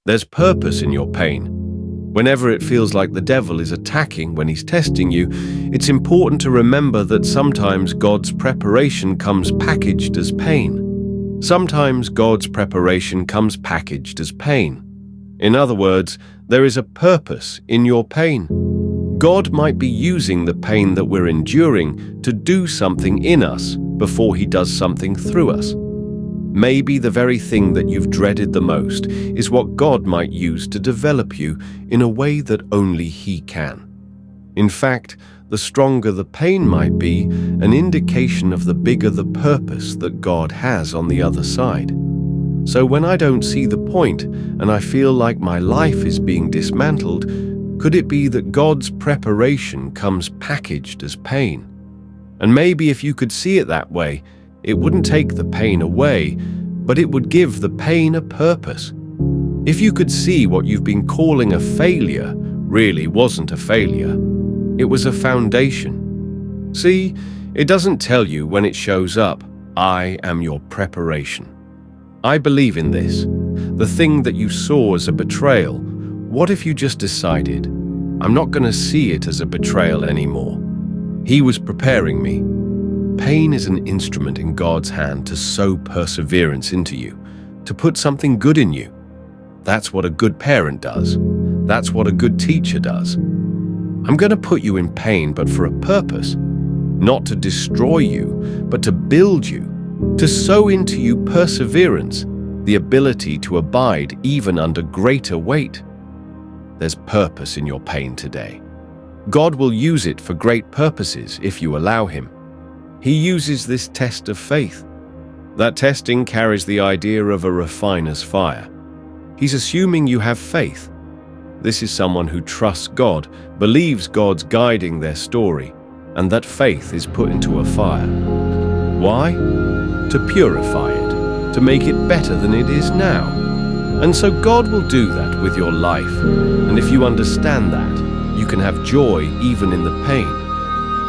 There's purpose in your pain. Whenever it feels like the devil is attacking when he's testing you, it's important to remember that sometimes God's preparation comes packaged as pain. Sometimes God's preparation comes packaged as pain. In other words, there is a purpose in your pain. God might be using the pain that we're enduring to do something in us before He does something through us. Maybe the very thing that you've dreaded the most is what God might use to develop you in a way that only He can. In fact, the stronger the pain might be, an indication of the bigger the purpose that God has on the other side. So when I don't see the point and I feel like my life is being dismantled, could it be that God's preparation comes packaged as pain? And maybe if you could see it that way, it wouldn't take the pain away, but it would give the pain a purpose. If you could see what you've been calling a failure really wasn't a failure, it was a foundation. See, it doesn't tell you when it shows up, "I am your preparation." I believe in this. The thing that you saw as a betrayal, what if you just decided, "I'm not going to see it as a betrayal anymore. He was preparing me." Pain is an instrument in God's hand to sow perseverance into you, to put something good in you. That's what a good parent does. That's what a good teacher does. I'm going to put you in pain, but for a purpose, not to destroy you, but to build you, to sow into you perseverance, the ability to abide even under greater weight. There's purpose in your pain today. God will use it for great purposes if you allow Him. He uses this test of faith. That testing carries the idea of a refiner's fire. He's assuming you have faith. This is someone who trusts God, believes God's guiding their story, and that faith is put into a fire. Why? To purify it, to make it better than it is now. And so God will do that with your life. And if you understand that, you can have joy even in the pain.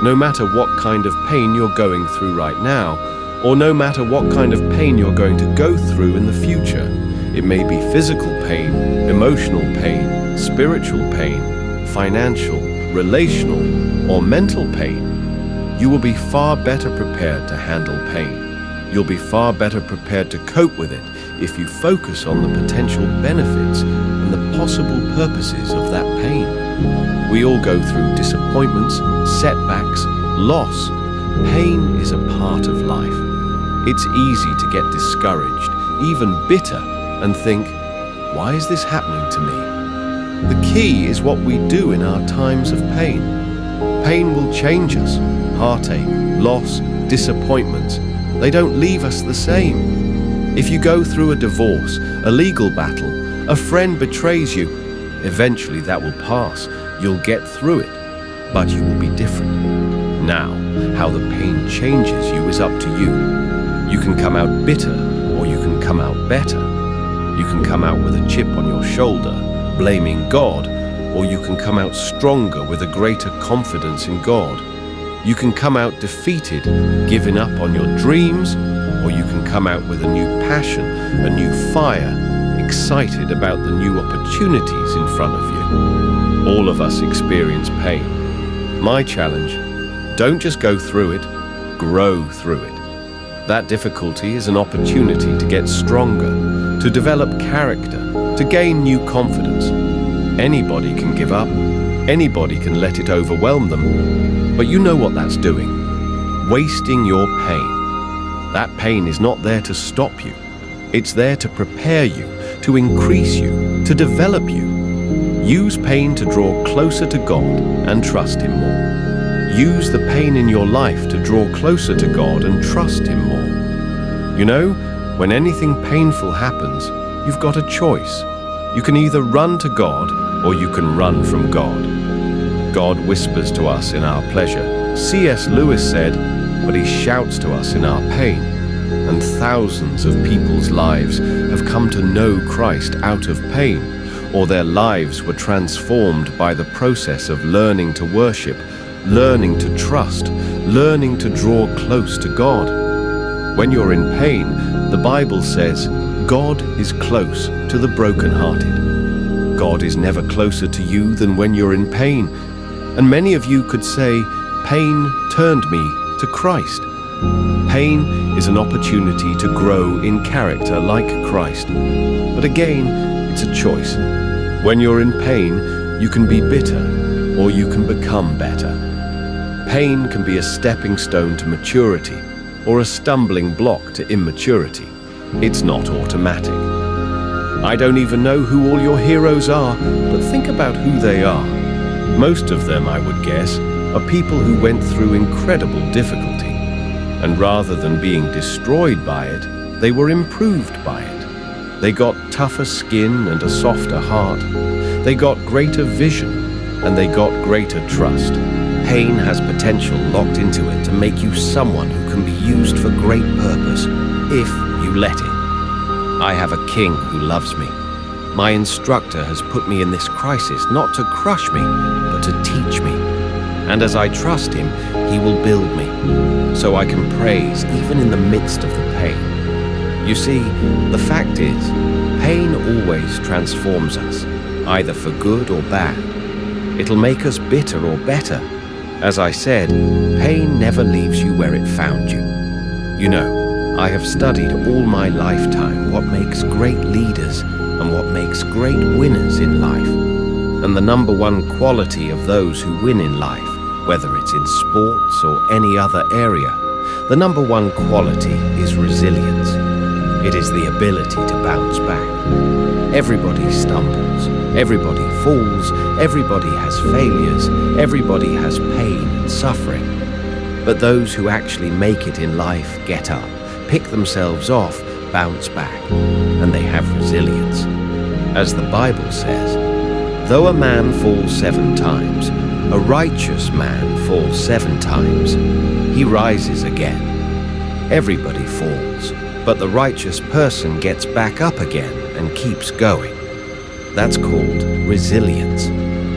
No matter what kind of pain you're going through right now, or no matter what kind of pain you're going to go through in the future. It may be physical pain, emotional pain, spiritual pain, financial, relational, or mental pain. You will be far better prepared to handle pain. You'll be far better prepared to cope with it if you focus on the potential benefits and the possible purposes of that pain. We all go through disappointments, setbacks, loss. Pain is a part of life. It's easy to get discouraged, even bitter, and think, why is this happening to me? The key is what we do in our times of pain. Pain will change us. Heartache, loss, disappointments, they don't leave us the same. If you go through a divorce, a legal battle, a friend betrays you, eventually that will pass. You'll get through it, but you will be different. Now, how the pain changes you is up to you. You can come out bitter, or you can come out better. You can come out with a chip on your shoulder, blaming God, or you can come out stronger with a greater confidence in God. You can come out defeated, giving up on your dreams, or you can come out with a new passion, a new fire, excited about the new opportunities in front of you. All of us experience pain. My challenge, don't just go through it, grow through it. That difficulty is an opportunity to get stronger, to develop character, to gain new confidence. Anybody can give up, anybody can let it overwhelm them, but you know what that's doing. Wasting your pain. That pain is not there to stop you. It's there to prepare you, to increase you, to develop you. Use pain to draw closer to God and trust Him more. Use the pain in your life to draw closer to God and trust Him more. You know, when anything painful happens, you've got a choice. You can either run to God or you can run from God. God whispers to us in our pleasure. C.S. Lewis said, but He shouts to us in our pain. And thousands of people's lives have come to know Christ out of pain, or their lives were transformed by the process of learning to worship, learning to trust, learning to draw close to God. When you're in pain, the Bible says, God is close to the brokenhearted. God is never closer to you than when you're in pain. And many of you could say, pain turned me to Christ. Pain is an opportunity to grow in character like Christ. But again, it's a choice. When you're in pain, you can be bitter or you can become better. Pain can be a stepping stone to maturity or a stumbling block to immaturity. It's not automatic. I don't even know who all your heroes are, but think about who they are. Most of them, I would guess, are people who went through incredible difficulty. And rather than being destroyed by it, they were improved by it. They got tougher skin and a softer heart. They got greater vision and they got greater trust. Pain has potential locked into it to make you someone who can be used for great purpose, if you let it. I have a king who loves me. My instructor has put me in this crisis not to crush me, but to teach me. And as I trust him, he will build me, so I can praise even in the midst of the pain. You see, the fact is, pain always transforms us, either for good or bad. It'll make us bitter or better. As I said, pain never leaves you where it found you. You know, I have studied all my lifetime what makes great leaders and what makes great winners in life. And the number one quality of those who win in life, whether it's in sports or any other area, the number one quality is resilience. It is the ability to bounce back. Everybody stumbles, everybody falls, everybody has failures, everybody has pain and suffering. But those who actually make it in life get up, pick themselves off, bounce back, and they have resilience. As the Bible says, though a man falls 7 times, a righteous man falls 7 times, he rises again. Everybody falls, but the righteous person gets back up again and keeps going. That's called resilience,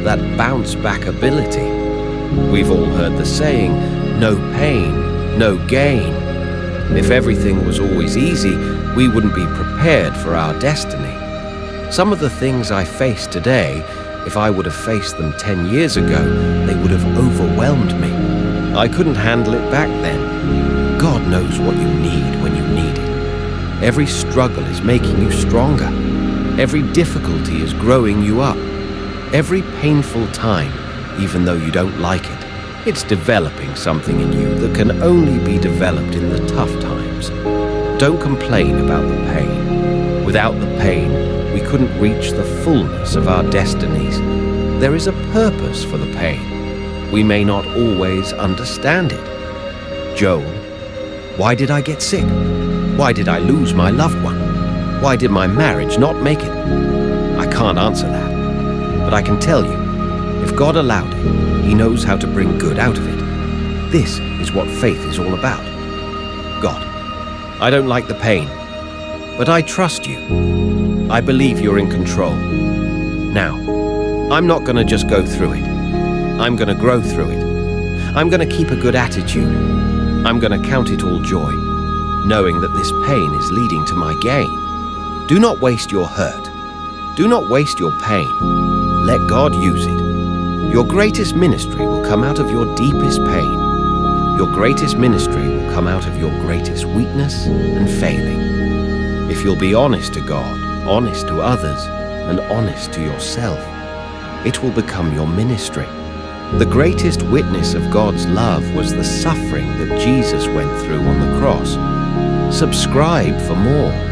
that bounce back ability. We've all heard the saying, no pain, no gain. If everything was always easy, we wouldn't be prepared for our destiny. Some of the things I face today, if I would have faced them 10 years ago, they would have overwhelmed me. I couldn't handle it back then. God knows what you need when you need it. Every struggle is making you stronger. Every difficulty is growing you up. Every painful time, even though you don't like it, it's developing something in you that can only be developed in the tough times. Don't complain about the pain. Without the pain, we couldn't reach the fullness of our destinies. There is a purpose for the pain. We may not always understand it. Joel, why did I get sick? Why did I lose my loved one? Why did my marriage not make it? I can't answer that. But I can tell you, if God allowed it, He knows how to bring good out of it. This is what faith is all about. God, I don't like the pain, but I trust you. I believe you're in control. Now, I'm not going to just go through it. I'm going to grow through it. I'm going to keep a good attitude. I'm going to count it all joy, knowing that this pain is leading to my gain. Do not waste your hurt. Do not waste your pain. Let God use it. Your greatest ministry will come out of your deepest pain. Your greatest ministry will come out of your greatest weakness and failing. If you'll be honest to God, honest to others, and honest to yourself, it will become your ministry. The greatest witness of God's love was the suffering that Jesus went through on the cross. Subscribe for more.